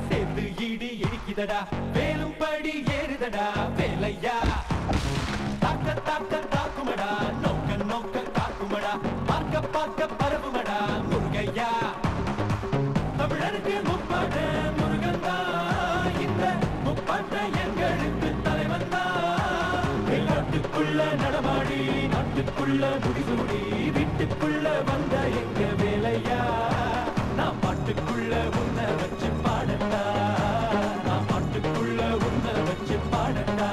சேர்த்து ஈடு இடிக்குதடா வேலும் படி ஏறுதடா வேலையா தாக்க தாக்க தாக்குமடா நோக்க நோக்க காக்குமடா பார்க்க பார்க்க பரவுமடா முருகையா தமிழருக்கு முப்பாட்ட முருகந்தா இந்த முப்பாட்ட எங்களுக்கு தலைவன் தான் நாட்டுக்குள்ள நடமாடி நாட்டுக்குள்ள முடிசூடி வீட்டுக்குள்ள வந்த எங்க வேலையா நான் பாட்டுக்குள்ள உன்னை வச்சு பாடட்டா நான் பாட்டுக்குள்ள உன்னை வச்சு பாடட்டா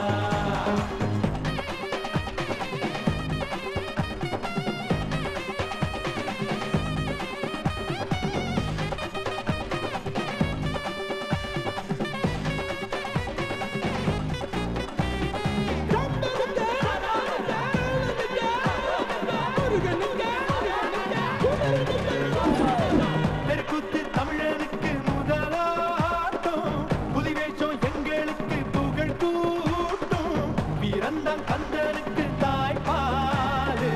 கந்தனுக்கு தாய்ப்பாடு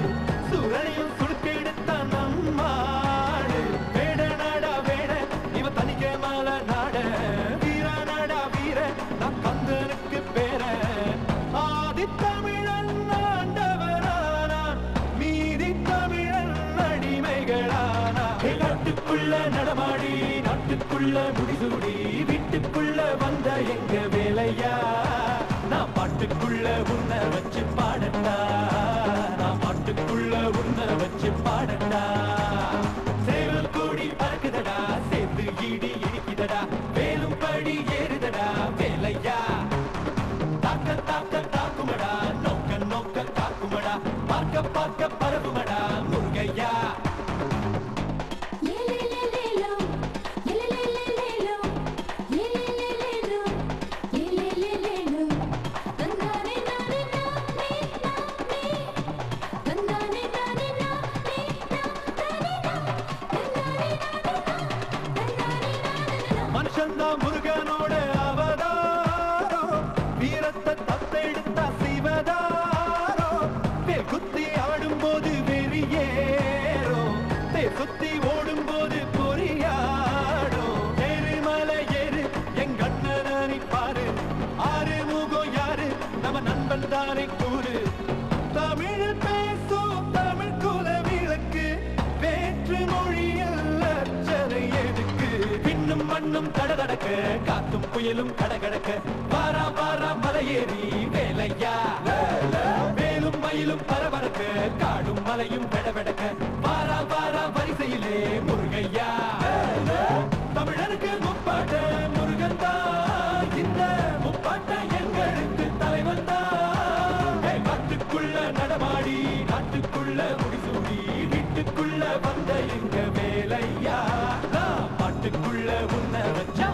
சுரணையும் சுடுக்க எடுத்த நம்மாடு வேட நாடா வேட இவ தனிக்க மால நாட வீர நாடா வீர நான் கந்தனுக்கு பேர ஆதித்தமிழன் ஆண்டவரானான் மீதி தமிழன் அடிமைகளானான் நாட்டுக்குள்ள நடமாடி நாட்டுக்குள்ள முடிசூடி வீட்டுக்குள்ள வந்த எங்க வேலையா நான் பாட்டுக்குள்ள உன்னை வச்சு பாடட்டா நான் பாட்டுக்குள்ள உன்னை வச்சு பாடட்டா சேவல் கூடி பறக்குதடா சேர்த்து ஈடி இடிக்குதடா வேலும் படி ஏறுதடா வேலையா தாக்க தாக்க தாக்குமடா நோக்க நோக்க காக்குமடா பார்க்க பார்க்க பரவுமடா முருகையா முருகனோட அவதாரோ வீரத்தை தத்தெடுத்த சிவதாரோ தேர் குத்தி ஆடும் போது வெறியேறோ தேர் குத்தி ஓடும் போது பொறியாடோ ஏறுமலை ஏறு எங்க அண்ணனை பாரு ஆறு முகம் யாரு நம்ம நண்பன் தானே கூறு தமிழ் பேசும் தமிழ் குல விளக்கு வேற்று மொழியில் அச்சனை எதுக்கு பின்னும் மண்ணும் கடகடக்க காத்தும் புயலும் கடகடக்க வாரா வாரா மலையேறி வேலையா வேலும் மயிலும் பரபரக்க காடும் மலையும் வெடவெடக்க வாரா வாரா வரிசையிலே முருகையா தமிழருக்கு முப்பாட்ட முருகந்தா இந்த முப்பாட்ட எங்களுக்கு தலைவன் தான் நாட்டுக்குள்ள நடமாடி நாட்டுக்குள்ள முடிசூடி வீட்டுக்குள்ள வந்த எங்க வேலையா பாட்டுக்குள்ள உன்னை வச்சா